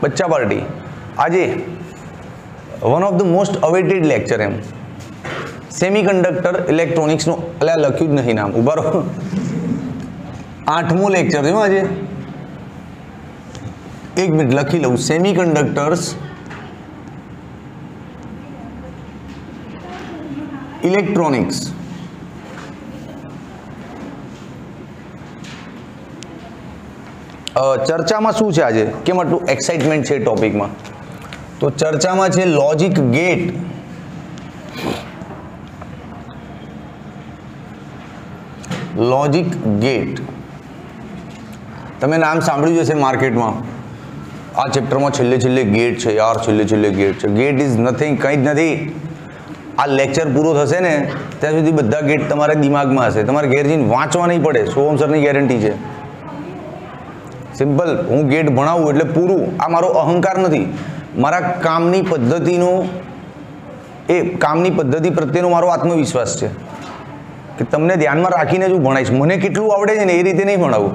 बच्चा पार्टी आज one of the most awaited lecture एम सेमीकंडक्टर इलेक्ट्रॉनिक्स नो એટલે લખ્યું જ નહીં નામ ઉભા રહો 8મો લેક્ચર છે આજે એક મિનિટ લખી લઉં સેમીકંડક્ટર્સ ઇલેક્ટ્રોનિક્સ ચર્ચામાં શું છે આજે કેમ આટલું એક્સાઇટમેન્ટ છે ટોપિકમાં તો ચર્ચામાં છે લોજિક ગેટ लॉजिक गेट तमे नाम सांभळ्युं हशे मार्केटमां आ चेप्टरमां छेल्ले छेल्ले गेट छे यार छेल्ले छेल्ले गेट छे गेट इज नथिंग कंई ज नथी आ लेक्चर पूरो थशे ने त्यां सुधी बधा गेट तमारे दिमागमां हशे तमारे घेर जईने वांचवा नहीं पड़े सोहम सरनी गेरंटी छे सिम्पल हूँ गेट भणावुं एटले पूरुं आ मारो अहंकार नथी मारा कामनी पद्धतिनो ए कामनी पद्धति प्रत्येनो मारो आत्मविश्वास छे कि तमने ध्यान में राखीने जो भणाईश मने केटलुं आवडे छे ने ए रीते नहीं भणावुं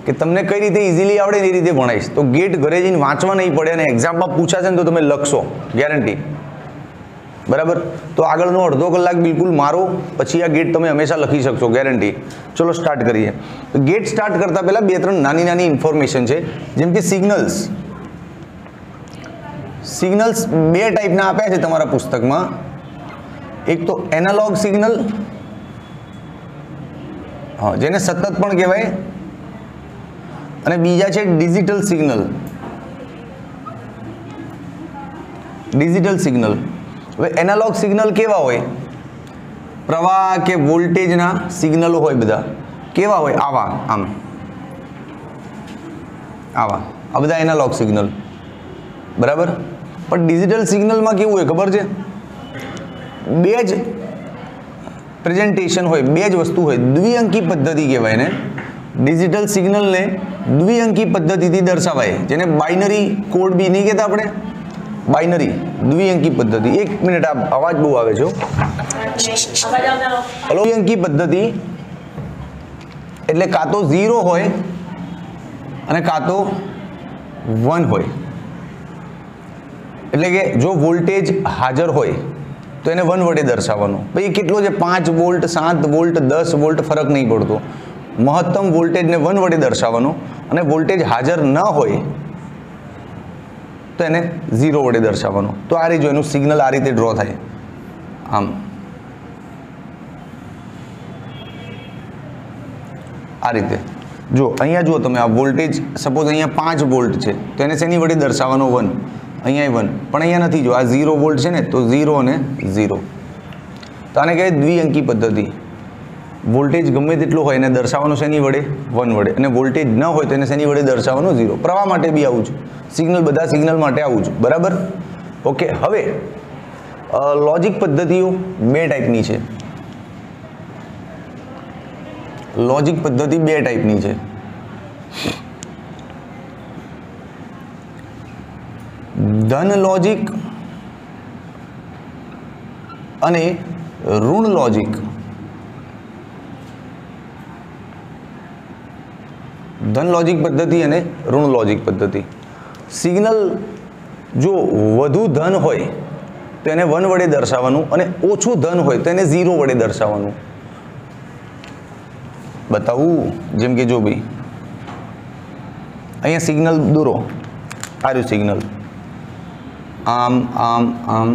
कि तमने कई रीते इजीली आवडे ने ए रीते भणाईश तो गेट घरे जईने वांचवा नहीं पड़े अने एक्जाम में पूछाशे ने तो तमे लखशो गेरंटी बराबर तो आगळनो अर्धो कलाक बिल्कुल मारो पछी आ गेट तमे हमेशा लखी शकशो गेरंटी चलो स्टार्ट करीए तो गेट स्टार्ट करता पहला बे त्रण नानी नानी इन्फॉर्मेशन छे जेम के सिग्नल्स सिग्नल्स बे टाइपना आप्या छे तमारा पुस्तकमां एक तो एनालॉग सिग्नल हाँ जेने सतत पण कहेवाय अने बीजा छे डिजिटल सिग्नल डिजिटल सिग्नल हवे एनालॉग सिग्नल केवा होय प्रवाह के वोल्टेज ना सिग्नल होय बधा केवा होय आवा आम आवा आ बधा एनालॉग सिग्नल बराबर पण डिजिटल सिग्नल में केवुं होय खबर छे बेज प्रेजेंटेशन होय बेज वस्तु होय द्विअंकी पद्धति कहेवाय ने डिजिटल सिग्नल ने द्विअंकी पद्धति थी दर्शावाय जेने बाइनरी कोड भी नहीं कहता आपणे बाइनरी द्विअंकी पद्धति एक मिनिट आप अवाज बहु आवे छो हेलो द्विअंकी पद्धति एटले का तो 0 होय अने का तो 1 होय एटले के जो वोल्टेज हाजर होय तो એને 1 વડે દર્શાવવાનું ભાઈ કેટલો છે 5 વોલ્ટ 7 વોલ્ટ 10 વોલ્ટ ફરક નહીં પડતો મહત્તમ વોલ્ટેજને 1 વડે દર્શાવવાનું અને વોલ્ટેજ હાજર ન હોય તો એને 0 વડે દર્શાવવાનું તો આ રીતે એનું સિગ્નલ આ રીતે ડ્રો થાય આમ આ રીતે જો અહીંયા જુઓ તમે આ વોલ્ટેજ સપોઝ અહીંયા 5 વોલ્ટ છે તો એને શેની વડે દર્શાવવાનો 1 અહીંયા 1 પણ અહીંયા નથી જો આ 0 વોલ્ટ છે ને તો 0 અને 0 તો આને કહેવાય દ્વિઅંકી પદ્ધતિ વોલ્ટેજ ગમે તેટલો હોય એને દર્શાવવાનું શેની વડે 1 વડે અને વોલ્ટેજ ન હોય તો એને શેની વડે દર્શાવવાનું 0 પ્રવાહ માટે બી આવું છું સિગ્નલ બધા સિગ્નલ માટે આવું છું બરાબર ઓકે હવે લોજિક પદ્ધતિઓ બે ટાઈપની છે લોજિક પદ્ધતિ બે ટાઈપની છે धन लॉजिक अने ऋण लॉजिक धन लॉजिक पद्धति अने ऋण लॉजिक पद्धति सिग्नल जो वधु धन होय तो एने 1 वडे दर्शाववानुं अने ओछुं धन होय तो एने 0 वडे दर्शाववानुं बतावुं जेम के जो भी अहींया सिग्नल दोरो आ रह्युं सिग्नल आम आम आम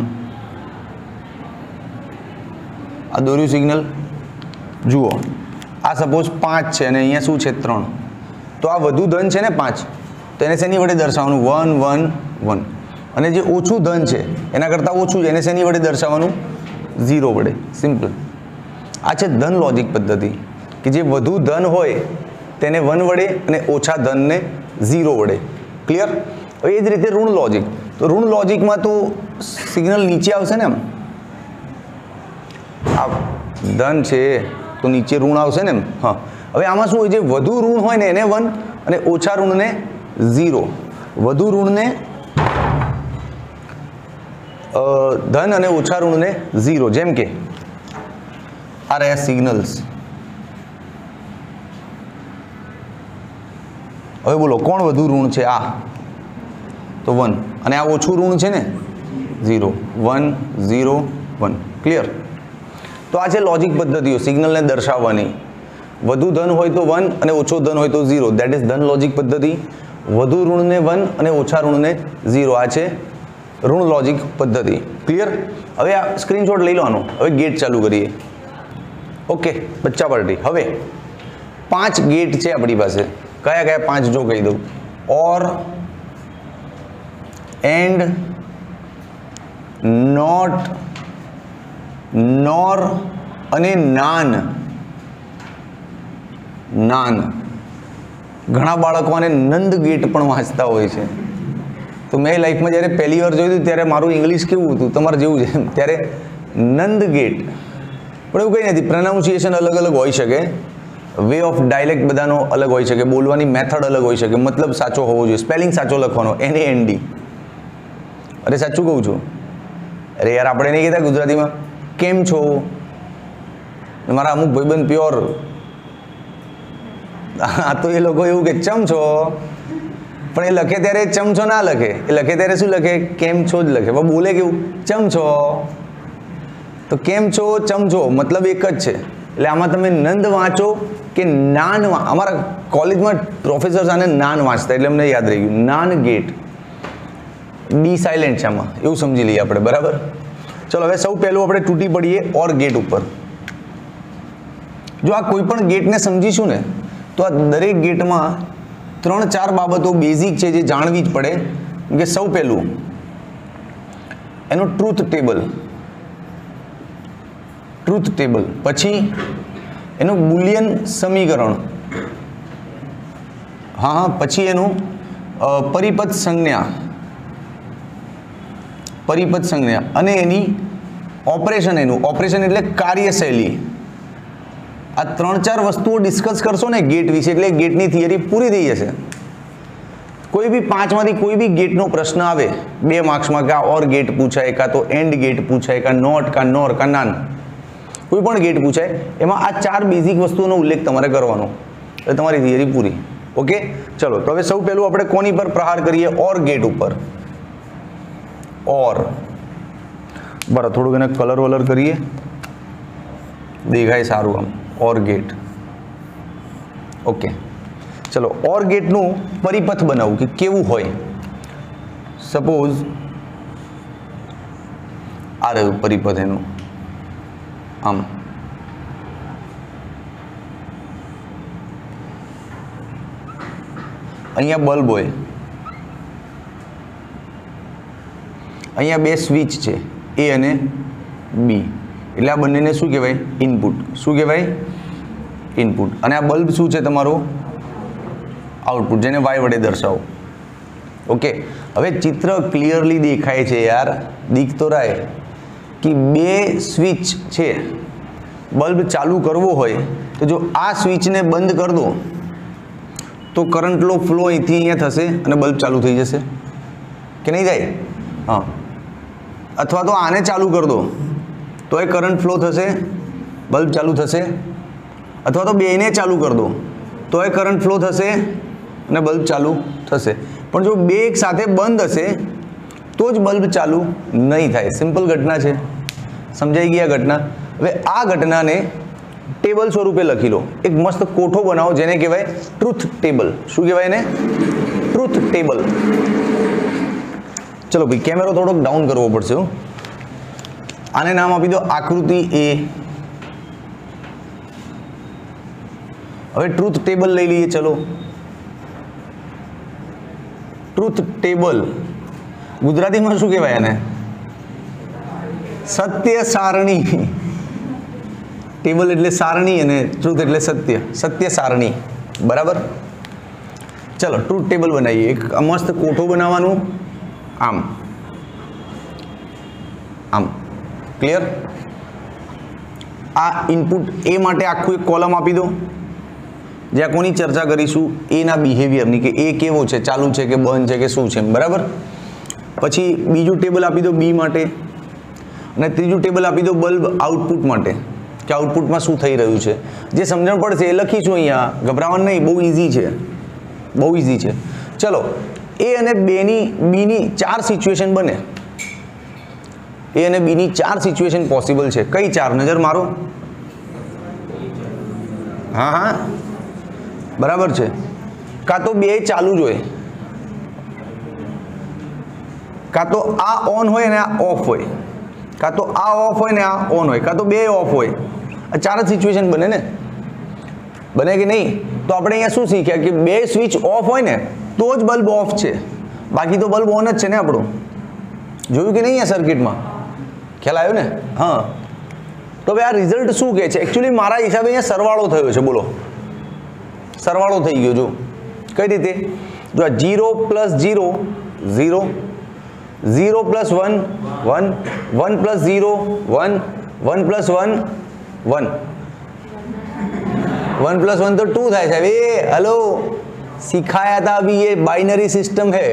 आ दोर्यु सिग्नल जुओ आ सपोज 5 है अने अहींया शुं छे 3 तो आ वधु धन छे ने 5 तो एने शेनी वडे दर्शाववानुं 1 1 1 अने जे ओछुं धन छे एना करता ओछुं एने शेनी वडे दर्शाववानुं 0 वडे सिम्पल आ छे धन लॉजिक पद्धति कि जे वधु धन होय तेने 1 वडे अने ओछा धन ने 0 वडे क्लियर ए ज रीते ऋण लॉजिक तो ऋण लॉजिक में तो सिग्नल नीचे आवशे ने आ धन छे तो नीचे ऋण आवशे ने हाँ हवे आमां शुं होय जे वधु ऋण होय ने एने 1 अने ओछा ऋण ने 0 वधु ऋण ने धन अने ओछा ऋण ने 0 जेम के आ रह्या सिग्नल्स हवे बोलो कोण वधु ऋण छे आ તો 1 અને આ ઓછું ઋણ છે ને 0 1 0 1 ક્લિયર. તો આ છે લોજિક પદ્ધતિઓ સિગ્નલને દર્શાવવાની. વધુ ધન હોય તો 1 અને ઓછો ધન હોય તો 0, દેટ ઇઝ ધન લોજિક પદ્ધતિ. વધુ ઋણને 1 અને ઓછા ઋણને 0, આ છે ઋણ લોજિક પદ્ધતિ. ક્લિયર. હવે આ સ્ક્રીનશોટ લઈ લો આનો. હવે ગેટ ચાલુ કરીએ. ઓકે બચ્ચા પાર્ટી. હવે 5 ગેટ છે આપણી પાસે. કયા કયા 5 જો કહી દઉં. ઓર, એન્ડ, નોટ, નોર અને નાન. નાન ઘણા બાળકો આને નંદ ગેટ પણ વાંચતા હોય છે. તો મેં લાઈફમાં જ્યારે પહેલી વાર જોયું હતું ત્યારે મારું ઇંગ્લિશ કેવું હતું તમારે જેવું છે ત્યારે નંદ ગેટ. પણ એવું કંઈ નથી, પ્રોનાઉન્સિએશન અલગ અલગ હોઈ શકે, વે ઓફ ડાયલેક્ટ બધાનો અલગ હોઈ શકે, બોલવાની મેથડ અલગ હોઈ શકે, મતલબ સાચો હોવો જોઈએ, સ્પેલિંગ સાચો લખવાનો NAND. અરે સાચું કહું છું. અરે યાર આપણે નહીં કહેતા ગુજરાતીમાં કેમ છો. મારા અમુક ભાઈબંધ પ્યોર આ તો એ લોકો એવું કે ચમ છો, પણ એ લખે ત્યારે ચમચો ના લખે, એ લખે ત્યારે શું લખે કેમ છો જ લખે, પણ બોલે કેવું ચમ છો. તો કેમ છો ચમચો મતલબ એક જ છે. એટલે આમાં તમે નંદ વાંચો કે નાન. અમારા કોલેજમાં પ્રોફેસર્સ આને નાન વાંચતા એટલે અમને યાદ રહી ગયું નાન ગેટ. ડી સાયલેન્ટ છે આમાં, એવું સમજી લઈએ આપણે. બરાબર. ચલો હવે સૌ પહેલું આપણે તૂટી પડીએ ઓર ગેટ ઉપર. જો આ કોઈ પણ ગેટને સમજીશું ને તો આ દરેક ગેટમાં 3-4 બાબતો બેઝિક છે જે જાણવી જ પડે. કે સૌ પહેલું એનો ટ્રુથ ટેબલ. ટ્રુથ ટેબલ પછી એનું બુલિયન સમીકરણ. હા પછી એનું પરિપથ સંજ્ઞા. પરિપથ સંજ્ઞા અને એની ઓપરેશન. એનું ઓપરેશન એટલે કાર્યશૈલી. આ 3-4 વસ્તુઓ ડિસ્કસ કરશો ને ગેટ વિશે એટલે ગેટની થિયરી પૂરી થઈ જશે. કોઈ બી 5માંથી કોઈ બી ગેટનો પ્રશ્ન આવે 2 માર્ક્સમાં, કે આ ઓર ગેટ પૂછાય, કાં તો એન્ડ ગેટ પૂછાય, કાં નોટ, કાં નોર, કાં નાન, કોઈ પણ ગેટ પૂછાય, એમાં આ 4 બેઝિક વસ્તુઓનો ઉલ્લેખ તમારે કરવાનો એટલે તમારી થિયરી પૂરી. ઓકે ચલો તો હવે સૌ પહેલું આપણે કોની પર પ્રહાર કરીએ ઓર ગેટ ઉપર. ઓર બરાબર થોડુંક એને કલર વલર કરીએ, દેખાય સારું આમ. Or get. ઓકે ચલો ઓર ગેટનું પરિપથ બનાવું કે કેવું હોય. સપોઝ આ રહ્યું પરિપથ એનું આમ. અહીંયા બલ્બ હોય, અહીંયા 2 સ્વિચ છે A અને B, એટલે આ બંનેને શું કહેવાય ઇનપુટ. શું કહેવાય ઇનપુટ. અને આ બલ્બ શું છે તમારું આઉટપુટ, જેને Y વડે દર્શાવો. ઓકે હવે ચિત્ર ક્લિયરલી દેખાય છે યાર, દીખ તો રાય કે 2 સ્વિચ છે. બલ્બ ચાલુ કરવો હોય તો જો આ સ્વિચને બંધ કરી દો તો કરંટ ફ્લો અહીંથી અહીંયા થશે અને બલ્બ ચાલુ થઈ જશે કે નહીં થાય. હા અથવા તો આને ચાલુ કરી દો તો એ કરંટ ફ્લો થશે, બલ્બ ચાલુ થશે. અથવા તો બેને ચાલુ કરી દો તો એ કરંટ ફ્લો થશે અને બલ્બ ચાલુ થશે. પણ જો 2 એક સાથે બંધ હશે તો જ બલ્બ ચાલુ નહીં થાય. સિમ્પલ ઘટના છે, સમજાઈ ગઈ આ ઘટના. હવે આ ઘટનાને ટેબલ સ્વરૂપે લખી લો. એક મસ્ત કોઠો બનાવો જેને કહેવાય ટ્રુથ ટેબલ. શું કહેવાય એને ટ્રુથ ટેબલ. ચલો ભાઈ કેમેરો થોડોક ડાઉન કરવો પડશે. આને નામ આપી દો આકૃતિ A. હવે ટ્રુથ ટેબલ લઈ લઈએ. ચલો ટ્રુથ ટેબલ ગુજરાતીમાં શું કહેવાય એને સત્ય સારણી. ટેબલ એટલે સારણી અને ટ્રુથ એટલે સત્ય. સત્ય સારણી. બરાબર. ચલો ટ્રુથ ટેબલ બનાવીએ. એક મસ્ત કોઠો બનાવવાનું આમ આમ. ક્લિયર. આ ઇનપુટ A માટે આખું એક કોલમ આપી દો જ્યાં કોની ચર્ચા કરીશું એના બિહેવિયરની, કે એ કેવો છે, ચાલુ છે કે બંધ છે કે શું છે. બરાબર. પછી બીજું ટેબલ આપી દો B માટે અને ત્રીજું ટેબલ આપી દો બલ્બ આઉટપુટ માટે, કે આઉટપુટમાં શું થઈ રહ્યું છે. જે સમજણ પડશે એ લખીશું અહીંયા, ગભરાવાનું નહીં, બહુ ઇઝી છે, બહુ ઇઝી છે. ચલો ए અને બીની 4 સિચ્યુએશન બને. ए અને બીની 4 સિચ્યુએશન પોસિબલ છે. કઈ 4? નજર મારો. હા બરાબર છે. કાં તો બે ચાલુ જ હોય, કાં તો આ ઓન હોય અને આ ઓફ હોય, કાં તો આ ઓફ હોય ને આ ઓન હોય, કાં તો બે ઓફ હોય. આ 4 જ સિચ્યુએશન બને ને, બને કે નહીં? તો આપણે અહીંયા શું શીખ્યા કે બે સ્વિચ ઓફ હોય ને તો જ બલ્બ ઓફ છે, બાકી તો બલ્બ ઓન જ છે ને આપણું. જોયું કે નહીં આ સર્કિટમાં? ખ્યાલ આવ્યો ને? હા. તો ભાઈ આ રિઝલ્ટ શું કહે છે? એકચ્યુઅલી મારા હિસાબે અહીંયા સરવાળો થયો છે. બોલો, સરવાળો થઈ ગયો. જો કઈ રીતે? જો આ 0 + 0 0, 0 + 1 1, 1 + 0 1, 1 + 1 1, 1 + 1 तो 2 થાય સાહેબ. એ હેલો, सिखाया था अभी, ये बाइनरी सिस्टम है.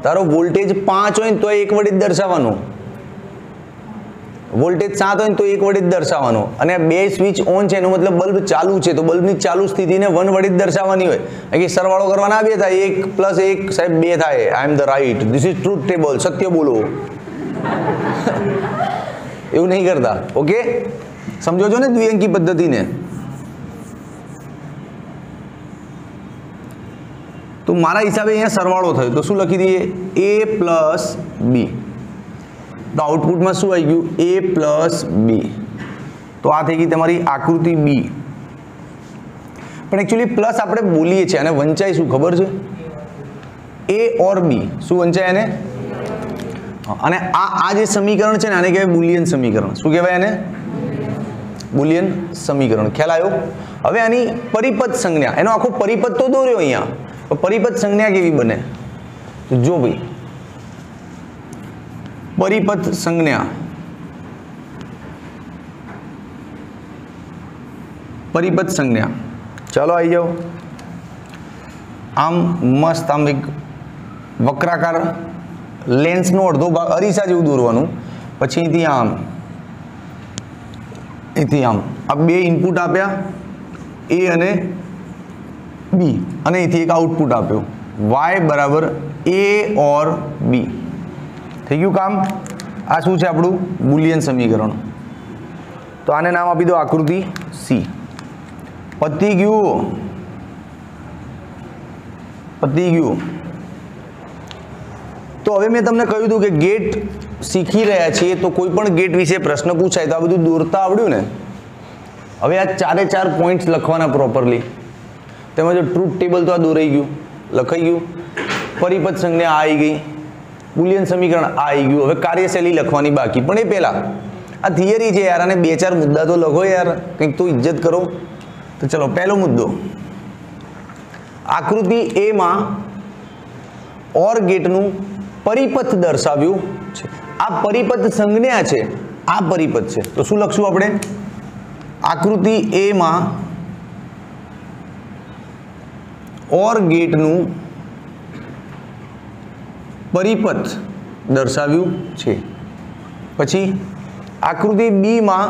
तारो वोल्टेज 5 હોય તો 1 વડે દર્શાવવાનું, વોલ્ટેજ 7 હોય તો 1 વડે દર્શાવવાનું. અને બે સ્વિચ ઓન છે એનો મતલબ બલ્બ ચાલુ છે, તો બલ્બની ચાલુ સ્થિતિને 1 વડે દર્શાવવાની હોય. કે સરવાળો કરવાના બે થાય, 1 + 1 સાહેબ 2 થાય. I am the right, this is truth table, સત્ય બોલો. એવું નહીં કરતા. ઓકે, સમજો છો ને દ્વિઅંકી પદ્ધતિને? તો મારા હિસાબે અહીંયા સરવાળો થયો, તો શું લખી દઈએ? a + b. તો આઉટપુટમાં શું આવી ગયું? a + b. તો આ થઈ ગઈ તમારી આકૃતિ b. પણ એકચ્યુઅલી પ્લસ આપણે બોલીએ છીએ અને વંચાય શું ખબર છે? a or b. શું વંચાય એને? અને આ જે સમીકરણ છે ને આને કહેવાય બુલિયન સમીકરણ. શું કહેવાય એને? બુલિયન સમીકરણ. ખ્યાલ આવ્યો? હવે આની પરિપથ સંજ્ઞા, એનો આખો પરિપથ તો દોર્યો અહીંયા. પરિપથ સંજ્ઞા કેવી બને? તો જો ભાઈ, પરિપથ સંજ્ઞા, પરિપથ સંજ્ઞા, ચાલો આવી જાઓ. આમ મસ્ત આમ એક વક્રાકાર લેન્સનો અડધો ભાગ અરીસા જેવું દોરવાનું, પછી અહીંથી આમ, અહીંથી આમ. આ બે ઇનપુટ આપ્યા, એ અને બી, અને અહીંથી એક આઉટપુટ આપ્યું, y બરાબર a or b. થઈ ગયું કામ? આ શું છે આપણું? બુલિયન સમીકરણ. તો આને નામ આપી દો આકૃતિ c. પતી ગયું, પતી ગયું. તો હવે મેં તમને કહ્યું હતું કે ગેટ શીખી રહ્યા છીએ, તો કોઈ પણ ગેટ વિશે પ્રશ્ન પૂછાય તો આ બધું દોરતા આવડ્યું ને? હવે આ 4 પોઈન્ટ્સ લખવાના પ્રોપરલી. તેમાં જો ટ્રુથ ટેબલ તો આ દોરાઈ ગયું, લખાઈ ગયું, પરિપથ સંજ્ઞા આ આવી ગઈ, બુલિયન સમીકરણ આ આવી ગયું. હવે કાર્યશૈલી લખવાની બાકી. પણ એ પહેલા આ થિયરી છે યાર, અને 2-4 મુદ્દા તો લખો યાર, કંઈક તો ઇજ્જત કરો. તો ચલો, પહેલો મુદ્દો, આકૃતિ એ માં ઓર ગેટનું પરિપથ દર્શાવ્યું છે. આ પરિપથ સંજ્ઞા છે, આ પરિપથ છે. તો શું લખશું આપણે? આકૃતિ એ માં ઓર ગેટનું પરિપથ દર્શાવ્યું છે. પછી આકૃતિ બી માં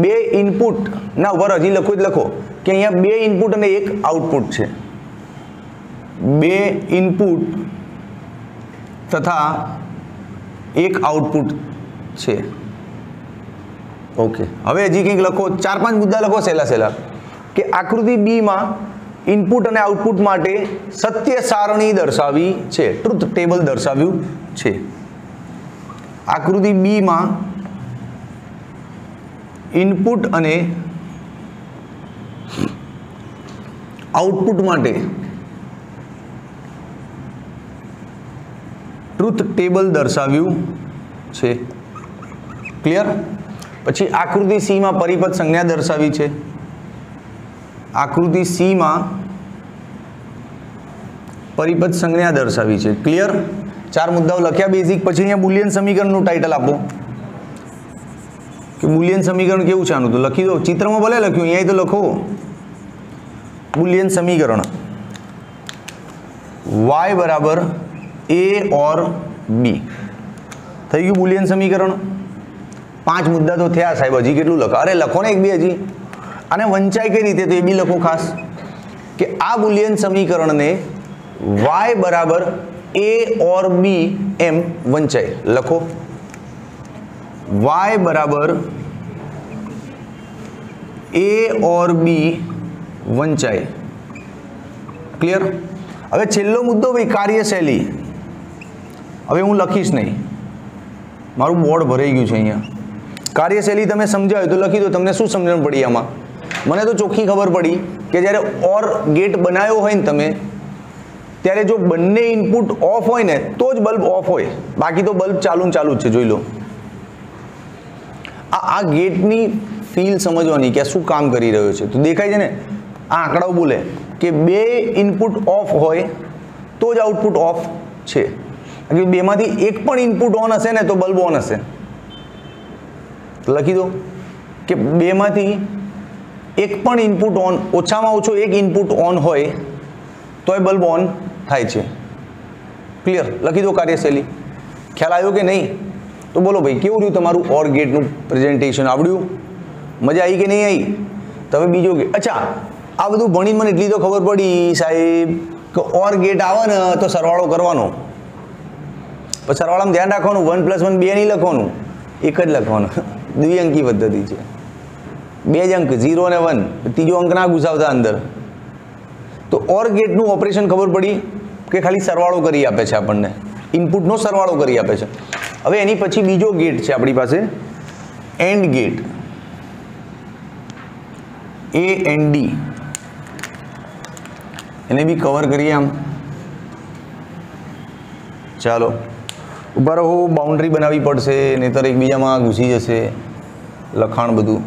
બે ઇનપુટ ના ઉપર હજી લખો જ લખો કે અહીંયા બે ઇનપુટ અને એક આઉટપુટ છે. બે ઇનપુટ તથા એક આઉટપુટ છે. ઓકે, હવે હજી કંઈક લખો, 4-5 મુદ્દા લખો સહેલા કે આકૃતિ બી માં ઇનપુટ અને આઉટપુટ માટે સત્ય સારણી દર્શાવી છે, ટ્રુથ ટેબલ દર્શાવ્યું છે. આકૃતિ બી માં ઇનપુટ અને આઉટપુટ માટે ટ્રુથ ટેબલ દર્શાવ્યું છે. ક્લિયર? પછી આકૃતિ સી માં પરિપથ સંજ્ઞા દર્શાવી છે. આકૃતિ સી માં પરિપથ સંજ્ઞા દર્શાવી છે. ક્લિયર? 4 મુદ્દાઓ લખ્યા બેઝિક. પછી અહીંયા બુલિયન સમીકરણનું ટાઇટલ આપો કે બુલિયન સમીકરણ કેવું છે આનું, તો લખી દો. ચિત્રમાં ભલે લખ્યું, અહીંયા તો લખો બુલિયન સમીકરણ y બરાબર a or b. થઈ ગયું બુલિયન સમીકરણ. 5 મુદ્દા તો થયા સાહેબ, હજી કેટલું લખો? અરે લખો ને 1-2 હજી. અને વંચાય કઈ રીતે તો એ બી લખો ખાસ, કે આ બુલિયન સમીકરણને y बराबर a और b एम वंचाय लखो y बराबर a और b वंचाय क्लियर। હવે છેલ્લો મુદ્દો ભાઈ કાર્યશૈલી। હવે હું લખીશ નહીં, મારું બોર્ડ ભરાઈ ગયું છે અહીંયા। કાર્યશૈલી તમે સમજાવ્યું તો લખી દો। તમને શું સમજણ પડી આમાં? મને તો ચોખ્ખી ખબર પડી કે જ્યારે ઓર ગેટ બનાવ્યો હોય ને તમે, ત્યારે જો બંને ઇનપુટ ઓફ હોય ને તો જ બલ્બ ઓફ હોય, બાકી તો બલ્બ ચાલુ ને ચાલુ જ છે। જોઈ લો, આ ગેટની ફીલ સમજવાની કે આ શું કામ કરી રહ્યો છે। તો દેખાય છે ને, આ આંકડાઓ બોલે કે બે ઇનપુટ ઓફ હોય તો જ આઉટપુટ ઓફ છે। બેમાંથી એક પણ ઇનપુટ ઓન હશે ને તો બલ્બ ઓન હશે। લખી દો કે બેમાંથી એક પણ ઇનપુટ ઓન, ઓછામાં ઓછો એક ઇનપુટ ઓન હોય તો એ બલ્બ ઓન થાય છે। ક્લિયર? લખી દો કાર્યશૈલી। ખ્યાલ આવ્યો કે નહીં? તો બોલો ભાઈ, કેવું રહ્યું તમારું ઓર ગેટનું પ્રેઝન્ટેશન? આવડ્યું? મજા આવી કે નહીં આવી? તો હવે બીજો ગેટ। અચ્છા, આ બધું ભણીને મને એટલી તો ખબર પડી સાહેબ કે ઓર ગેટ આવે ને તો સરવાળો કરવાનો, પછી સરવાળામાં ધ્યાન રાખવાનું 1 + 1 2 નહીં લખવાનું, એક જ લખવાનું। દ્વિઅંકી પદ્ધતિ છે, બે જ અંક 0 અને 1, ત્રીજો અંક ના ઘુસાવતા અંદર। તો ઓર ગેટનું ઓપરેશન ખબર પડી કે ખાલી સરવાળો કરી આપે છે આપણને, ઇનપુટનો સરવાળો કરી આપે છે। હવે એની પછી બીજો ગેટ છે આપણી પાસે, and gate, A and D। એને બી કવર કરીએ આમ। ચાલો ઉભા રહો, બાઉન્ડ્રી બનાવવી પડશે, નહીતર એકબીજામાં ઘૂસી જશે લખાણ બધું।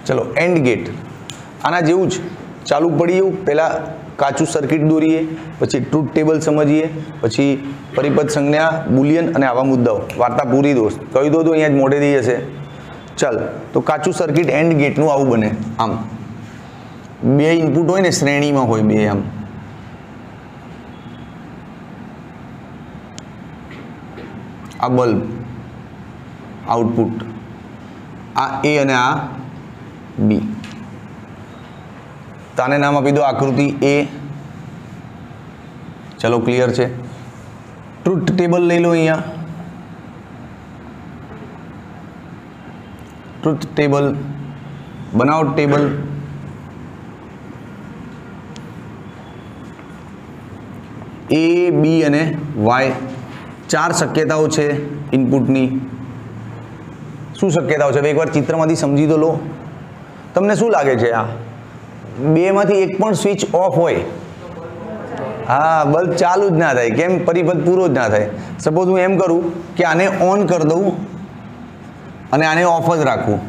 ચલો, એન્ડ ગેટ આના જેવું જ ચાલુ પડીએ। પહેલાં કાચું સર્કિટ દોરીએ, પછી ટ્રુથ ટેબલ સમજીએ, પછી પરિપથ સંજ્ઞા, બુલિયન અને આવા મુદ્દાઓ। વાર્તા પૂરી દોસ્ત, કહી દો તો અહીંયા જ મોઢે થઈ જશે। ચાલ, તો કાચું સર્કિટ એન્ડ ગેટનું આવું બને। આમ બે ઇનપુટ હોય ને, શ્રેણીમાં હોય બે, આમ આ બલ્બ આઉટપુટ, આ A અને આ B। તાને નામ આપી દો આકૃતિ A। ચલો, ક્લિયર છે? ટ્રુથ ટેબલ લઈ લો અહીંયા, ટ્રુથ ટેબલ બનાવો, ટેબલ A, B અને Y, 4 શક્યતાઓ છે ઇનપુટની। શું શક્યતાઓ છે? એકવાર ચિત્રમાંથી સમજી તો લો। તમને શું લાગે છે? આ બેમાંથી એક પણ સ્વિચ ઓફ હોય, હા, બલ્બ ચાલુ જ ના થાય। કેમ? પરિપથ પૂરો જ ના થાય। સપોઝ હું એમ કરું કે આને ઓન કરી દઉં અને આને ઓફ જ રાખું,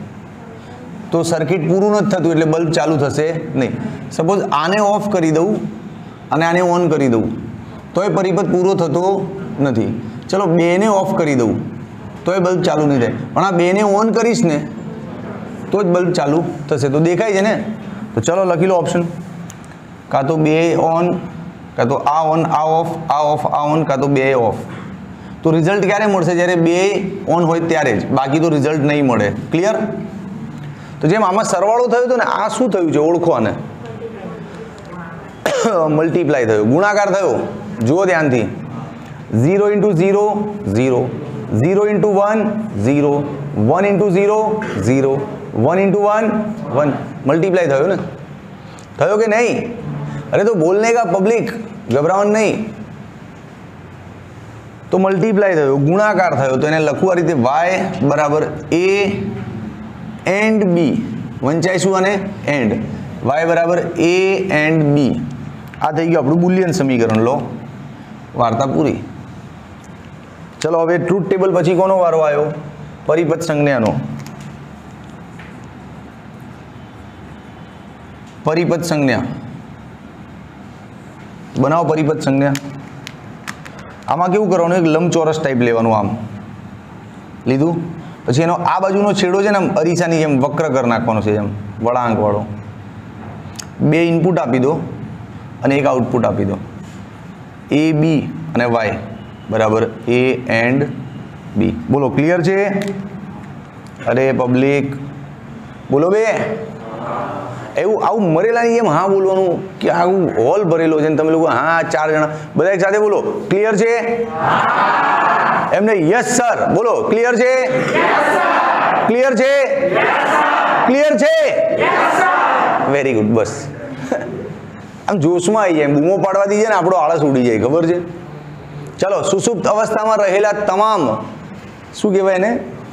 તો સર્કિટ પૂરું નથી થતું, એટલે બલ્બ ચાલુ થશે નહીં। સપોઝ આને ઓફ કરી દઉં અને આને ઓન કરી દઉં તો એ પરિપથ પૂરો થતો નથી। ચલો, બેને ઓફ કરી દઉં તો એ બલ્બ ચાલુ નહીં થાય, પણ આ બેને ઓન કરીશ ને તો જ બલ્બ ચાલુ થશે। તો દેખાય છે ને? તો ચલો લખી લો ઓપ્શન, કાં તો બે ઓન, કાં તો આ ઓન આ ઓફ, આ ઓફ આ ઓન, કાં તો બે ઓફ। તો રિઝલ્ટ ક્યારે મળશે? જ્યારે બે ઓન હોય ત્યારે જ, બાકી તો રિઝલ્ટ નહીં મળે। ક્લિયર? તો જેમ આમાં સરવાળો થયો હતો ને, આ શું થયું છે? ઓળખો આને, મલ્ટીપ્લાય થયો, ગુણાકાર થયો। જુઓ ધ્યાનથી, 0 × 0 0, 0 × 1 0, 1 × 0 0, 1 × 1 1, મલ્ટીપ્લાય થયો ને? થયો કે નહીં? अरे तो बोलने का पब्लिक, घबरावन नहीं। तो मल्टीप्लाय थयो, गुणाकार थयो, तो એને લખવું આ રીતે, y બરાબર a એન્ડ b, વંચાઈશું અને એન્ડ, y બરાબર a એન્ડ b। આ થઈ ગયું આપણું બુલિયન સમીકરણ। લો, વાર્તા પૂરી। ચલો, હવે ટ્રુથ ટેબલ પછી કોનો વારો આવ્યો? પરિપથ સંજ્ઞાનો। પરિપથ સંજ્ઞા બનાવો, પરિપથ સંજ્ઞા। આમાં કેવું કરવાનું? એક લંબચોરસ ટાઈપ લેવાનું, આમ લીધું, પછી એનો આ બાજુનો છેડો છે ને આમ અરીસાની જેમ વક્ર કરી નાખવાનો છે, જેમ વળાંક વાળો। બે ઇનપુટ આપી દો અને એક આઉટપુટ આપી દો, A B અને Y બરાબર A એન્ડ B। બોલો, ક્લિયર છે? અરે પબ્લિક બોલો બે, એવું આવું મરેલાની એમ હા બોલવાનું કે આવું હોલ ભરેલો છે ને તમે લોકો હા 4 જણા બધા એક સાથે બોલો ક્લિયર છે એમને યસ સર બોલો ક્લિયર છે ક્લિયર છે ક્લિયર છે વેરી ગુડ બસ આમ જોશમાં આવી જાય બૂમો પાડવા દીજે ને આપણો આળસ ઉડી જાય ખબર છે ચલો સુષુપ્ત અવસ્થામાં રહેલા તમામ શું કહેવાય એને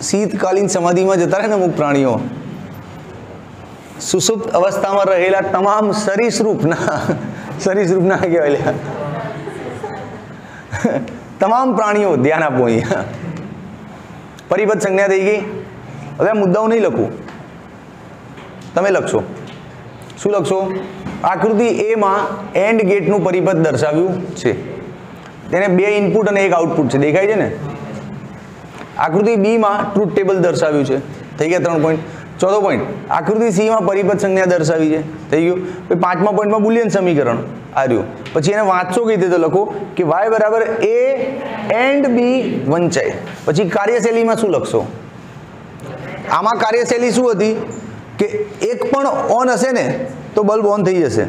શીતકાલીન સમાધિમાં જતા રહે ને અમુક પ્રાણીઓ સુષુપ્ત અવસ્થામાં રહેલા તમામ સરીસૃપના કહેવાય તમામ પ્રાણીઓ ધ્યાન આપો અહીંયા પરિપદ સંજ્ઞા થઈ ગઈ હવે મુદ્દાઓ નહીં લખું તમે લખશો શું લખશો આકૃતિ એ માં એન્ડ ગેટનું પરિપદ દર્શાવ્યું છે તેને 2 ઇનપુટ અને 1 આઉટપુટ છે દેખાય છે ને આકૃતિ બી માં ટ્રુથ ટેબલ દર્શાવ્યું છે થઈ ગયા 3 પોઈન્ટ ચોથો પોઈન્ટ આકૃતિ સી માં પરિપદ સંજ્ઞા દર્શાવી છે થઈ ગયું પછી 5મા પોઈન્ટમાં બુલિયન સમીકરણ આવ્યું પછી એને વાંચશો કઈ રીતે તો લખો કે y બરાબર a એન્ડ b વંચાય પછી કાર્યશૈલીમાં શું લખશો આમાં કાર્યશૈલી શું હતી કે એક પણ ઓન હશે ને તો બલ્બ ઓન થઈ જશે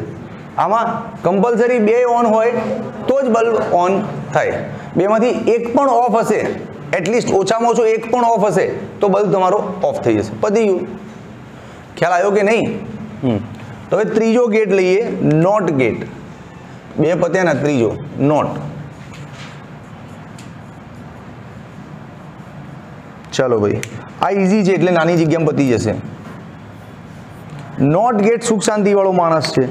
આમાં કમ્પલસરી 2 ઓન હોય તો જ બલ્બ ઓન થાય બેમાંથી એક પણ ઓફ હશે એટલીસ્ટ ઓછામાં ઓછો એક પણ ઓફ હશે તો બલ્બ તમારો ઓફ થઈ જશે પતી ગયું ખ્યાલ આવ્યો કે નહીં તો હવે ત્રીજો ગેટ લઈએ નોટ ગેટ 2 પત્યા ના ત્રીજો નોટ ચાલો ભાઈ આ ઈઝી છે એટલે નાની જગ્યામાં પતી જશે નોટ ગેટ સુખ શાંતિ વાળો માણસ છે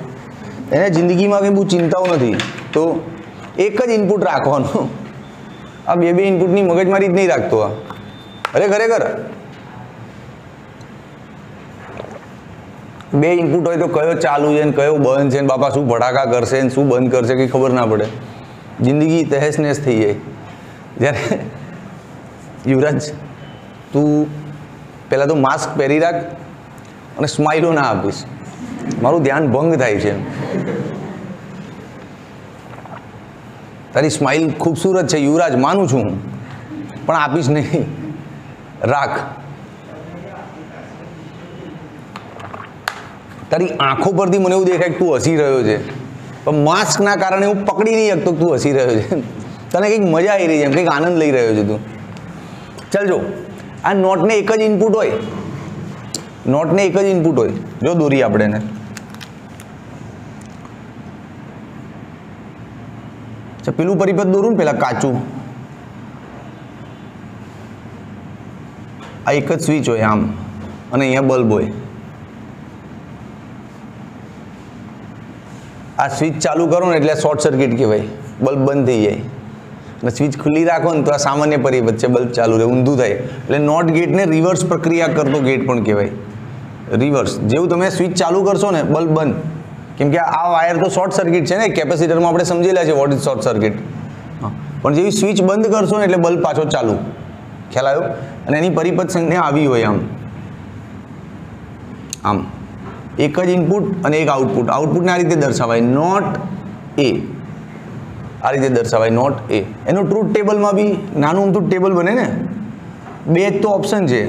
એને જિંદગીમાં કંઈ બહુ ચિંતાઓ નથી તો એક જ ઇનપુટ રાખવાનું આ બે ઇનપુટની મગજમારી જ નહીં રાખતો આ અરે ખરેખર 2 ઇનપુટ હોય તો કયો ચાલુ છે ને કયો બંધ છે ને બાપા શું ભડાકા કરશે ને શું બંધ કરશે કંઈ ખબર ના પડે જિંદગી તહેસ નહેસ થઈ જાય જ્યારે યુવરાજ તું પહેલાં તો માસ્ક પહેરી રાખ અને સ્માઇલો ના આપીશ મારું ધ્યાન ભંગ થાય છે તારી સ્માઇલ ખૂબસૂરત છે યુવરાજ માનું છું હું પણ આપીશ નહીં રાખ તારી આંખો પરથી મને એવું દેખાય કે તું હસી રહ્યો છે પણ માસ્કના કારણે હું પકડી નહીં શકતો તું હસી રહ્યો છે તને કંઈક મજા આવી રહી છે એમ કંઈક આનંદ લઈ રહ્યો છે તું ચાલજો આ નોટને એક જ ઇનપુટ હોય નોટને એક જ ઇનપુટ હોય જો દોરી આપણે એને પેલું પરિપદ દોરું ને પેલા કાચું આ એક જ સ્વિચ હોય આમ અને અહીંયા બલ્બ હોય આ સ્વિચ ચાલુ કરો ને એટલે શોર્ટ સર્કિટ કહેવાય બલ્બ બંધ થઈ જાય અને સ્વિચ ખુલ્લી રાખો ને તો આ સામાન્ય પરિપદ છે બલ્બ ચાલુ રહે ઊંધું થાય એટલે નોટ ગેટને રિવર્સ પ્રક્રિયા કરતો ગેટ પણ કહેવાય રિવર્સ જેવું તમે સ્વિચ ચાલુ કરશો ને બલ્બ બંધ કેમ કે આ વાયર તો શોર્ટ સર્કિટ છે ને કેપેસિટરમાં આપણે સમજેલા છે વોટ ઇઝ શોર્ટ સર્કિટ પણ જેવી સ્વિચ બંધ કરશો ને એટલે બલ્બ પાછો ચાલુ ખ્યાલ આવ્યો અને એની પરિપદ સંજ્ઞા આવી હોય આમ એક જ ઇનપુટ અને એક આઉટપુટ આઉટપુટને આ રીતે દર્શાવાય નોટ એ આ રીતે દર્શાવાય નોટ એ એનું ટ્રુથ ટેબલમાં બી નાનું અમથું ટેબલ બને ને 2 જ તો ઓપ્શન છે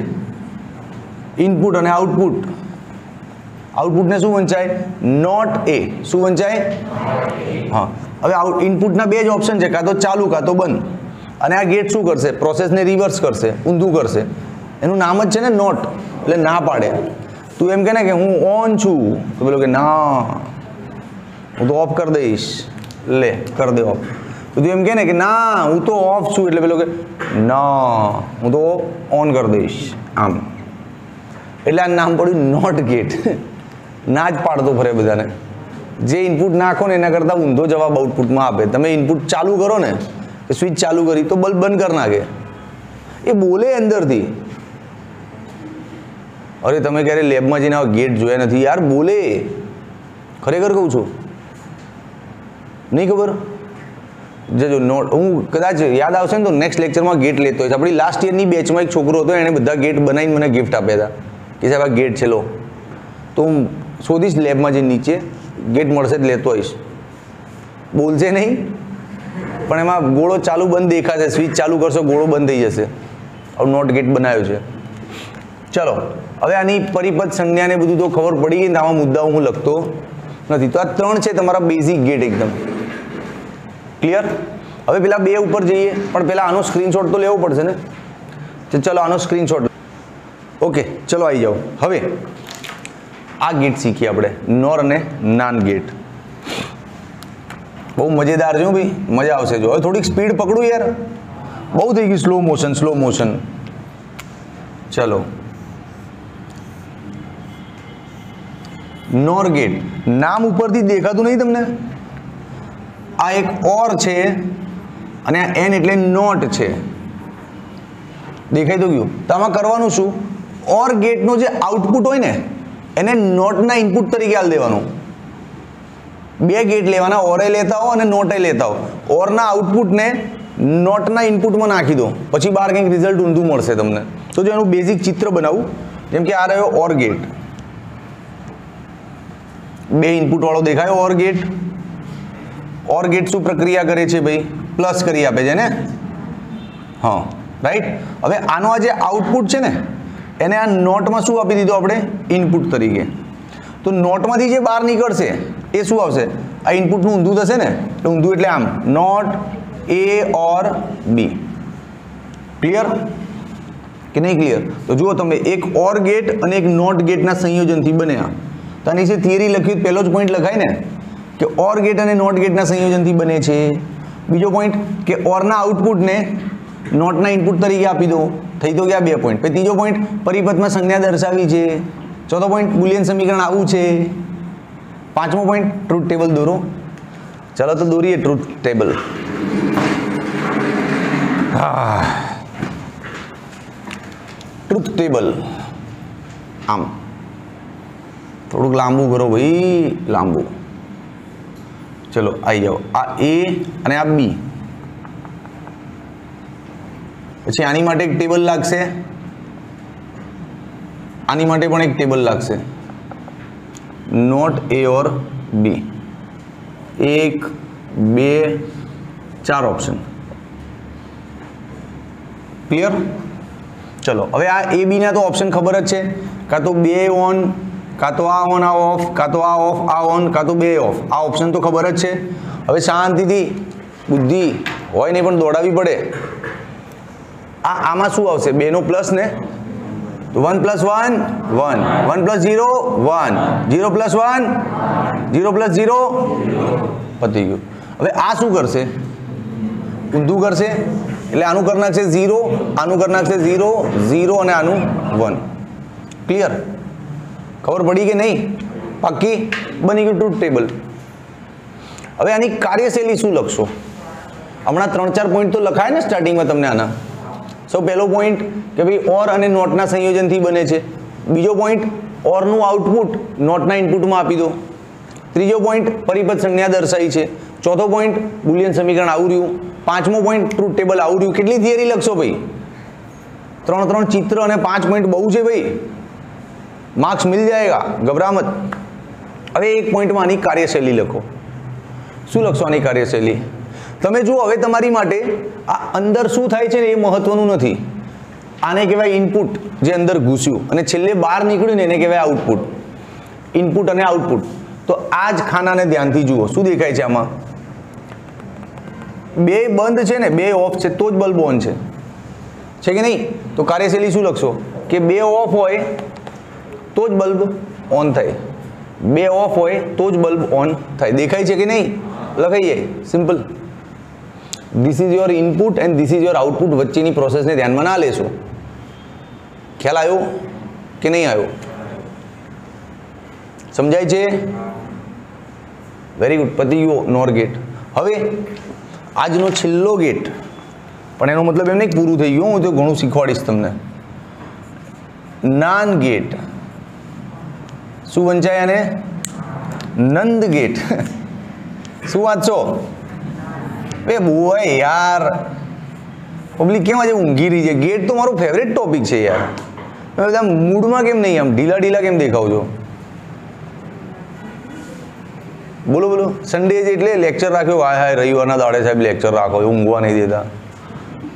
ઇનપુટ અને આઉટપુટ આઉટપુટને શું વંચાય નોટ એ શું વંચાય હા હવે ઇનપુટના 2 જ ઓપ્શન છે કાં તો ચાલુ કાં તો બંધ અને આ ગેટ શું કરશે પ્રોસેસને રિવર્સ કરશે ઊંધું કરશે એનું નામ જ છે ને નોટ એટલે ના પાડે તું એમ કે ને કે હું ઓન છું તો પેલો કે ના હું તો ઓફ કરી દઈશ લે કરી દે ઓફ તો તું એમ કે ને કે ના હું તો ઓફ છું એટલે પેલો કે ના હું તો ઓન કરી દઈશ આમ એટલે આ નામ પડ્યું નોટ ગેટ ના જ પાડતો ફરે બધાને જે ઇનપુટ નાખો ને એના કરતાં ઊંધો જવાબ આઉટપુટમાં આપે તમે ઇનપુટ ચાલુ કરો ને સ્વિચ ચાલુ કરી તો બલ્બ બંધ કરી નાખે એ બોલે અંદરથી અરે તમે ક્યારે લેબમાં જઈને ગેટ જોયા નથી યાર બોલે ખરેખર કહું છું નહીં ખબર જો નોટ હું કદાચ યાદ આવશે ને તો નેક્સ્ટ લેક્ચરમાં ગેટ લેતો હોય આપણી લાસ્ટ યરની બેચમાં એક છોકરો હતો એણે બધા ગેટ બનાવીને મને ગિફ્ટ આપ્યા હતા કે સાહેબ આ ગેટ છે લો તો હું શોધીશ લેબમાં જઈને નીચે ગેટ મળશે જ લેતો આવીશ બોલશે નહીં પણ એમાં ગોળો ચાલુ બંધ દેખાશે સ્વિચ ચાલુ કરશો ગોળો બંધ થઈ જશે આવું નોટ ગેટ બનાવ્યો છે ચલો હવે આની પરિપથ સંજ્ઞાને બધું તો ખબર પડી ગઈ ને, આમાં મુદ્દાઓ હું લખતો નથી. તો આ 3 છે તમારા બેઝિક ગેટ એકદમ ક્લિયર. હવે પેલા 2 ઉપર જઈએ, પણ પેલા આનો સ્ક્રીનશોટ તો લેવો પડશે ને. તો ચલો આનો સ્ક્રીનશોટ. ઓકે ચલો આવી જાઓ. હવે આ ગેટ શીખીએ આપણે, નોર અને નાન ગેટ. બહુ મજેદાર છે ભાઈ, મજા આવશે. જો હવે થોડીક સ્પીડ પકડું યાર, બહુ થઈ ગયું સ્લો મોશન. ચલો નોર ગેટ, નામ ઉપરથી દેખાતું નહીં તમને? આ એક ઓર છે અને આ એન એટલે નોટ છે, દેખાઈ તો ગયું. તો આમાં કરવાનું શું? ઓર ગેટનો જે આઉટપુટ હોય ને એને નોટના ઇનપુટ તરીકે આલ દેવાનું. 2 ગેટ લેવાના, ઓરે લેતા હો અને નોટે લેતા હો. ઓરના આઉટપુટને નોટના ઇનપુટમાં નાખી દો, પછી બહાર કંઈક રિઝલ્ટ ઊંધું મળશે તમને. તો જો એનું બેઝિક ચિત્ર બનાવું, જેમ કે આ રહ્યો ઓર ગેટ, 2 ઇનપુટ વાળો દેખાયો ઓર ગેટ. ઓર ગેટ શું પ્રક્રિયા કરે છે ભાઈ? પ્લસ કરી આપે છે ને. હા રાઈટ. હવે આનો આ જે આઉટપુટ છે ને એને આ નોટમાં શું આપી દીધું આપણે? ઇનપુટ તરીકે. તો નોટમાંથી જે બહાર નીકળશે એ શું આવશે? આ ઇનપુટનું ઊંધું થશે ને, એટલે ઊંધું એટલે આમ not A or B. Clear કે નહીં ક્લિયર? તો જુઓ તમે, એક ઓર ગેટ અને એક નોટ ગેટના સંયોજનથી બન્યા. તો આની જે થિયરી લખ્યું પહેલો જ પોઈન્ટ લખાય ને કે ઓર ગેટ અને નોટ ગેટના સંયોજનથી બને છે. બીજો પોઈન્ટ કે ઓરના આઉટપુટને નોટના ઇનપુટ તરીકે આપી દો, થઈ તો ગયા 2 પોઈન્ટ. પછી ત્રીજો પોઈન્ટ પરિપથમાં સંજ્ઞા દર્શાવી છે. ચોથો પોઈન્ટ બુલિયન સમીકરણ આવું છે. પાંચમો પોઈન્ટ ટ્રુથ ટેબલ દોરો. ચાલો તો દોરીએ ટ્રુથ ટેબલ. ટ્રુથ ટેબલ આમ થોડુંક લાંબુ કરો ભાઈ, લાંબુ. ચલો આવી જાઓ. આ A અને આ B. પછી આની માટે એક ટેબલ લાગશે, આની માટે પણ એક ટેબલ લાગશે. Not A or B. 1 2 4 option. Clear? ચલો હવે આ A B ના તો ઓપ્શન ખબર જ છે, કાં તો 2 ઓન, કાં તો આ ઓન આ ઓફ, કાં તો આ ઓફ આ ઓન, કાં તો 2 ઓફ. આ ઓપ્શન તો ખબર જ છે. હવે શાંતિથી બુદ્ધિ હોય નહીં પણ દોડાવી પડે. આમાં શું આવશે? 2 નો પ્લસ ને, તો 1 + 1 1, 1 + 0 1, 0 + 1 0 + 0 પતી ગયું. હવે આ શું કરશે? ઊંધું કરશે, એટલે આનું કરી નાખશે 0, આનું કરી નાખશે 0 0 અને આનું 1. ક્લિયર? ખબર પડી કે નહીં? પાક્કી? બની ગયું ટ્રુથ ટેબલ. હવે આની કાર્યશૈલી શું લખશો? હમણાં 3-4 પોઈન્ટ તો લખાય ને સ્ટાર્ટિંગમાં તમને આના. સૌ પહેલો પોઈન્ટ કે ભાઈ ઓર અને નોટના સંયોજનથી બને છે. બીજો પોઈન્ટ ઓરનું આઉટપુટ નોટના ઇનપુટમાં આપી દો. ત્રીજો પોઈન્ટ પરિપથ સંજ્ઞા દર્શાવી છે. ચોથો પોઈન્ટ બુલિયન સમીકરણ આવું રહ્યું. પાંચમો પોઈન્ટ ટ્રુથ ટેબલ આવું રહ્યું. કેટલી થિયરી લખશો ભાઈ? 3 ચિત્ર અને 5 પોઈન્ટ બહુ છે ભાઈ, માર્ક્સ મિલ જાયગા, ઘબરા મત. હવે એક પોઈન્ટમાં આની કાર્યશૈલી લખો. શું લખશો આની કાર્યશૈલી? તમે જુઓ, હવે તમારી માટે આ અંદર શું થાય છે ને એ મહત્વનું નથી. આને કહેવાય ઇનપુટ, જે અંદર ઘૂસ્યું, અને છેલ્લે બહાર નીકળ્યું ને એને કહેવાય આઉટપુટ. ઇનપુટ અને આઉટપુટ. તો આ જ ખાનાને ધ્યાનથી જુઓ, શું દેખાય છે આમાં? 2 બંધ છે ને, 2 ઓફ છે તો જ બલ્બ ઓન છે કે નહીં? તો કાર્યશૈલી શું લખશો? કે 2 ઓફ હોય તો જ બલ્બ ઓન થાય, 2 ઓફ હોય તો જ બલ્બ ઓન થાય. દેખાય છે કે નહીં? લખાઈએ simple. This is your input and this is your output. વચ્ચેની પ્રોસેસને ધ્યાનમાં ના લેશો. ખ્યાલ આવ્યો કે નહીં આવ્યો? સમજાય છે? Very good. પતી ગયો નોર ગેટ. હવે આજનો છેલ્લો ગેટ, પણ એનો મતલબ એમ નહીં પૂરું થઈ ગયું, હું તો ઘણું શીખવાડીશ તમને. નાન ગેટ. શું વંચાય આને? નંદ ગેટ. શું વાંચશો? એ બોય યાર, પબ્લિક કેમ આજે ઊંઘી રહી છે? ગેટ તો મારો ફેવરેટ ટોપિક છે યાર. તમે બધા મૂડમાં કેમ નહીં? આમ ઢીલા ઢીલા કેમ દેખાવ છો? બોલો બોલો. સન્ડે છે એટલે લેક્ચર રાખ્યો. હાય હાય, રવિવારના દાડે સાહેબ લેક્ચર રાખો, ઊંઘવા નહીં દેતા.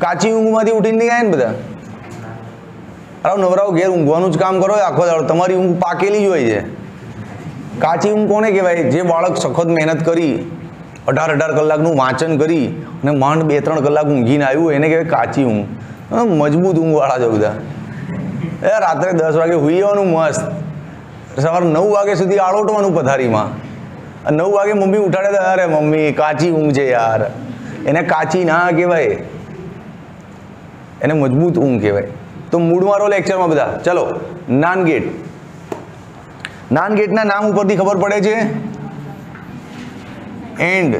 કાચી ઊંઘમાંથી ઉઠીને નહીં ગયા ને બધા? અરે નવરાઓ ઘેર ઊંઘવાનું જ કામ કરો આખો દાડો, તમારી ઊંઘ પાકેલી જ હોય છે. કાચી ઊંઘ કોને કહેવાય? જે બાળક સખત મહેનત કરી 18 કલાકનું વાંચન કરી અને માંડ 2-3 કલાક ઊંઘીને આવ્યું એને કહેવાય કાચી ઊંઘ. મજબૂત ઊંઘવાળા છે બધા. રાત્રે 10 વાગે સુઈ જવાનું મસ્ત, સવારે 9 વાગ્યા સુધી આળોટવાનું પથારીમાં. 9 વાગે મમ્મી ઉઠાડે, અરે મમ્મી કાચી ઊંઘ છે યાર. એને કાચી ના કહેવાય, એને મજબૂત ઊંઘ કહેવાય. તો મૂડ મારો લેક્ચરમાં બધા. ચલો, નાન ગેટ. નાન ગેટના નામ ઉપરથી ખબર પડે છે, એન્ડ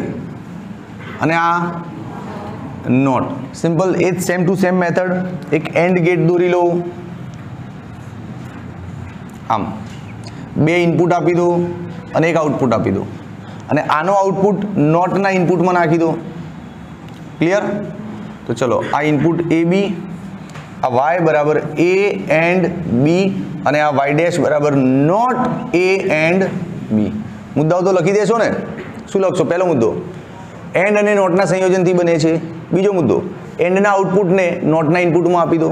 અને આ નોટ. સિમ્પલ, એ જ સેમ ટુ સેમ મેથડ. એક એન્ડ ગેટ દોરી લો, આમ 2 ઇનપુટ આપી દો અને એક આઉટપુટ આપી દો, અને આનો આઉટપુટ નોટના ઇનપુટમાં નાખી દો. ક્લિયર? તો ચલો, આ ઇનપુટ એ બી, આ વાય બરાબર એ એન્ડ બી, અને આ વાય ડેશ બરાબર નોટ એ એન્ડ બી. મુદ્દાઓ તો લખી દેશો ને? શું લખશો? પહેલો મુદ્દો, એન્ડ અને નોટના સંયોજનથી બને છે. બીજો મુદ્દો, એન્ડના આઉટપુટને નોટના ઇનપુટમાં આપી દો.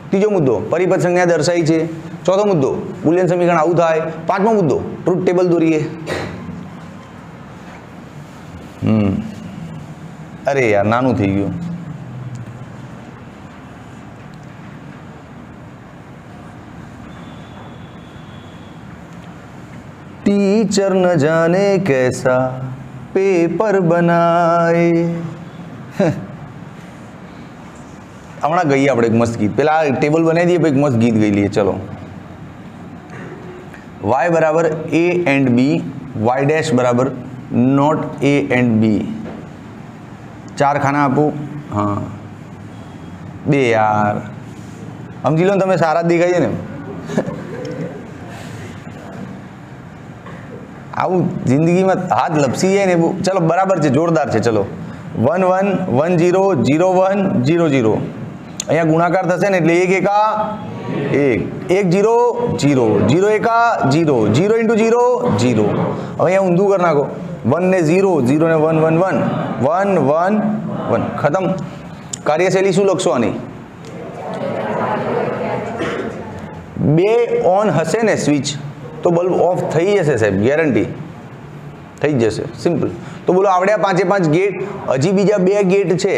ત્રીજો મુદ્દો, પરિપથ સંજ્ઞા દર્શાવી છે. ચોથો મુદ્દો, બુલિયન સમીકરણ આવું થાય. પાંચમો મુદ્દો, ટ્રુથ ટેબલ દોરીએ. અરે યાર, નાનું થઈ ગયું. टीचर न जाने कैसा पेपर बनाए. હમણાં ગઈએ આપણે એક મસ્ત ગીત. પેલા ટેબલ બનાવી દઈએ, એક મસ્ત ગીત ગઈ લઈએ. ચલો, y બરાબર a and b, y dash બરાબર નોટ a એન્ડ b. 4 ખાના આપું. હા, 2 યાર, સમજી લો ને તમે, સારા જ દેખાય છે ને. આવું જિંદગીમાં હાથ લપસી જાય ને. ચલો, બરાબર છે, જોરદાર છે. ચલો, 1 1 1 0 0 1 0 0. અહીંયા ગુણાકાર થશે ને એટલે 1 એકા 1, 1 0 0 0 એકા 0 0 ઇન્ટુ 0 0. હવે અહીંયા ઊંધું કરી નાખો. 1 ને 0 0 ને 1 1 1 1 1 1. ખતમ. કાર્યશૈલી શું લખશો આની? 2 ઓન હશે ને સ્વિચ તો બલ્બ ઓફ થઈ જશે સાહેબ, ગેરંટી થઈ જશે. સિમ્પલ. તો બોલો, આવડ્યા 5 ગેટ. હજી બીજા 2 ગેટ છે,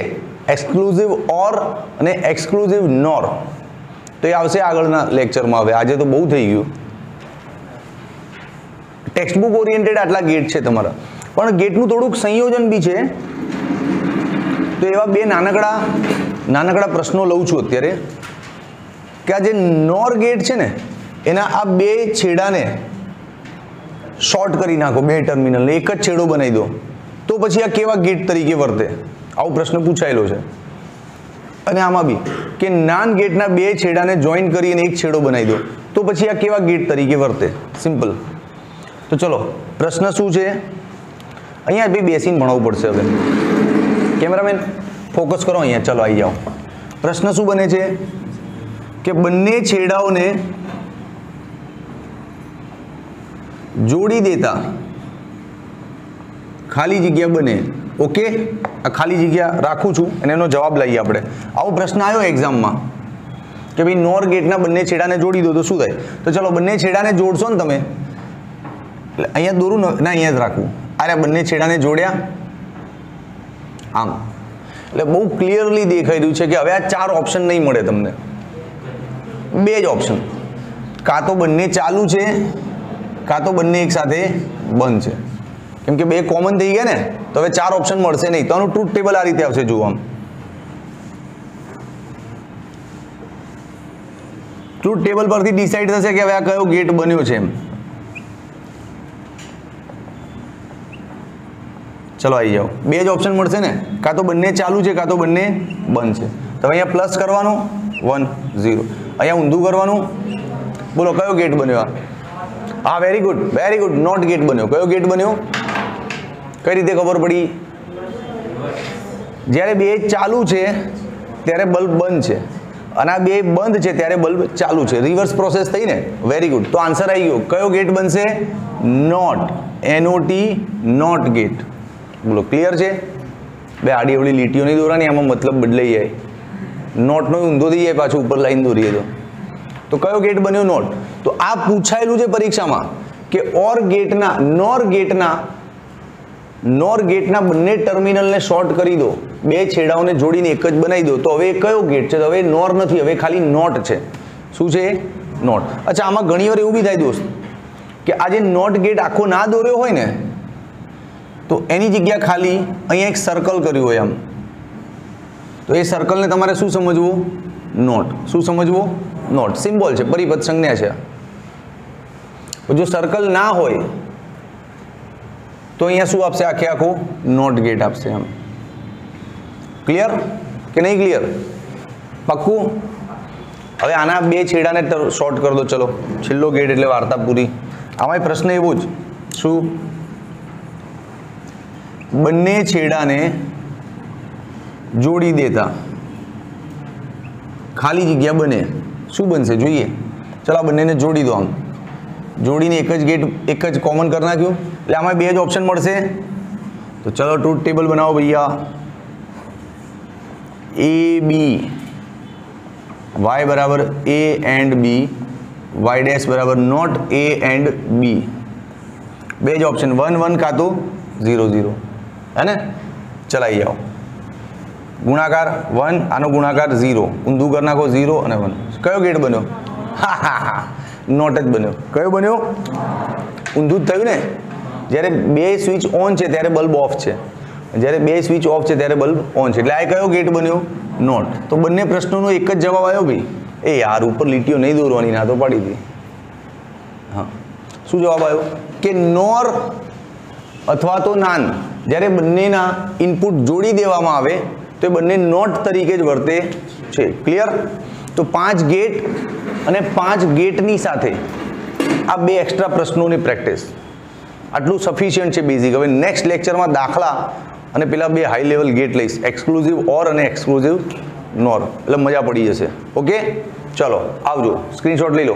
એક્સક્લુઝિવ ઓર અને એક્સક્લુઝિવ નોર. તો એ આવશે આગળના લેક્ચરમાં. હવે આજે તો બહુ થઈ ગયું. ટેક્સ્ટબુક ઓરિએન્ટેડ આટલા ગેટ છે તમારા, પણ ગેટનું થોડુંક સંયોજન બી છે. તો એવા 2 નાનકડા પ્રશ્નો લઉં છું અત્યારે, કે આ જે નોર ગેટ છે ને એના આ 2 છેડાને શોર્ટ કરી નાખો, 2 ટર્મિનલને એક જ છેડો બનાવી દો, તો પછી આ કેવા ગેટ તરીકે વર્તે? આવો પ્રશ્ન પૂછાયેલો છે. અને આમાં બી કે નાન ગેટના 2 છેડાને જોઈન કરીને એક છેડો બનાવી દો, તો પછી આ કેવા ગેટ તરીકે વર્તે? સિમ્પલ. તો ચલો, પ્રશ્ન શું છે? અહીંયા ભાઈ બેસીને ભણવું પડશે. હવે કેમેરામેન ફોકસ કરો અહીંયા. ચલો, આવી જાઓ. પ્રશ્ન શું બને છે કે બંને છેડાઓને જોડી દેતા ખાલી જગ્યા બને. ઓકે, આ ખાલી જગ્યા રાખું છું અને એનો જવાબ લઈએ આપણે. આવો પ્રશ્ન આવ્યો એક્ઝામમાં કે ભાઈ નોર ગેટના બંને છેડાને જોડી દો તો શું થાય? તો ચલો, બંને છેડાને જોડશો ને તમે, એટલે અહીંયા દોરું ના, અહીંયા જ રાખવું. અરે બંને છેડાને જોડ્યા આમ, એટલે બહુ ક્લિયરલી દેખાઈ રહ્યું છે કે હવે આ 4 ઓપ્શન નહીં મળે તમને. 2 જ ઓપ્શન, કાં તો બંને ચાલુ છે, કાં તો બંને એક સાથે બંધ છે. કેમ કે 2 કોમન થઈ ગયા ને, તો હવે 4 ઓપ્શન મળશે નહીં. તો આનું ટ્રુથ ટેબલ આ રીતે આવશે. જુઓ, આમ ટ્રુથ ટેબલ પરથી ડિસાઈડ થશે કે હવે આ કયો ગેટ બન્યો છે એમ. ચલો, આવી જાઓ. 2 જ ઓપ્શન મળશે ને, કાં તો બંને ચાલુ છે, કાં તો બંને બંધ છે. તો અહીંયા પ્લસ કરવાનું 1 0, અહીંયા ઊંધું કરવાનું. બોલો, કયો ગેટ બન્યો? હા, very good, very good. Not gate બન્યો. કયો ગેટ બન્યો? કઈ રીતે ખબર પડી? જ્યારે 2 ચાલુ છે ત્યારે બલ્બ બંધ છે, અને આ 2 બંધ છે ત્યારે બલ્બ ચાલુ છે. રિવર્સ પ્રોસેસ થઈ ને. Very good. તો આન્સર આવી ગયો. કયો ગેટ બનશે? નોટ. NOT, not gate. બોલો, ક્લિયર છે? બે આડી અવળી લીટીઓ નહીં દોરાની, આમાં મતલબ બદલાઈ જાય. નોટનો ઊંધો થઈ જાય પાછું ઉપર લાઈન દોરીએ તો. તો કયો ગેટ બન્યો? નોટ. તો આ પૂછાયેલું છે પરીક્ષામાં કે ઓર ગેટના નોર ગેટના બંને ટર્મિનલને શોર્ટ કરી દો, બે છેડાઓને જોડીને એક જ બનાવી દો, તો હવે એ કયો ગેટ છે? તો હવે નોર નથી, હવે ખાલી નોટ છે. શું છે? નોટ. અચ્છા, આમાં ઘણી વાર એવું બી થાય દોસ્ત કે આ જે નોટ ગેટ આખો ના દોર્યો હોય ને, તો એની જગ્યા ખાલી અહીંયા એક સર્કલ કર્યું હોય આમ, તો એ સર્કલને તમારે શું સમજવું? નોટ. શું સમજવું? નોટ. સિમ્બોલ છે, પરિપથ સંજ્ઞા છે. જો સર્કલ ના હોય તો અહીંયા શું આપશે? આખે આખું નોટ ગેટ આપશે આમ. ક્લિયર કે નહીં ક્લિયર? પક્કું? હવે આના બે છેડાને શોર્ટ કરી દો. ચલો, છેલ્લો ગેટ એટલે વાર્તા પૂરી. આમાં પ્રશ્ન એવો જ, શું? બંને છેડાને જોડી દેતા ખાલી જગ્યા બને. શું બનશે? જોઈએ. ચલો, આ બંનેને જોડી દો. આમ જોડીને એક જ ગેટ, એક જ કોમન કરી નાખ્યું, એટલે આમાં બે જ ઓપ્શન મળશે. તો ચલો ટ્રુથ ટેબલ બનાવો ભૈયા. એ બી, વાય બરાબર એ એન્ડ બી, વાય ડેશ બરાબર નોટ એ એન્ડ બી. બે જ ઓપ્શન, 1 1 કાં તો 0 0, હે ને? ચલાવી જાઓ. ગુણાકાર 1, આનો ગુણાકાર 0, ઊંધું કરી નાખો 0 અને 1. કયો ગેટ બન્યો? હા, નોટ જ બન્યો. કયો બન્યો? ઊંધું જ થયું ને. જ્યારે બે સ્વિચ ઓન છે ત્યારે બલ્બ ઓફ છે, જ્યારે બે સ્વિચ ઓફ છે ત્યારે બલ્બ ઓન છે, એટલે આ કયો ગેટ બન્યો? નોટ. તો બંને પ્રશ્નોનો એક જ જવાબ આવ્યો ભાઈ. એ યાર, ઉપર લીટીઓ નહીં દોરવાની, ના તો પાડી હતી. હા, શું જવાબ આવ્યો? કે નોર અથવા તો નાન, જ્યારે બંનેના ઇનપુટ જોડી દેવામાં આવે તો એ બંને નોટ તરીકે જ વર્તે છે. ક્લિયર? તો 5 ગેટ અને 5 ગેટની સાથે આ બે એક્સ્ટ્રા પ્રશ્નોની પ્રેક્ટિસ, આટલું સફિશિયન્ટ છે બેઝિક. હવે નેક્સ્ટ લેક્ચરમાં દાખલા અને પેલા બે હાઈ લેવલ ગેટ લઈશ, એક્સક્લુઝિવ ઓર અને એક્સક્લુઝિવ નોર, એટલે મજા પડી જશે. ઓકે, ચલો આવજો, સ્ક્રીનશોટ લઈ લો.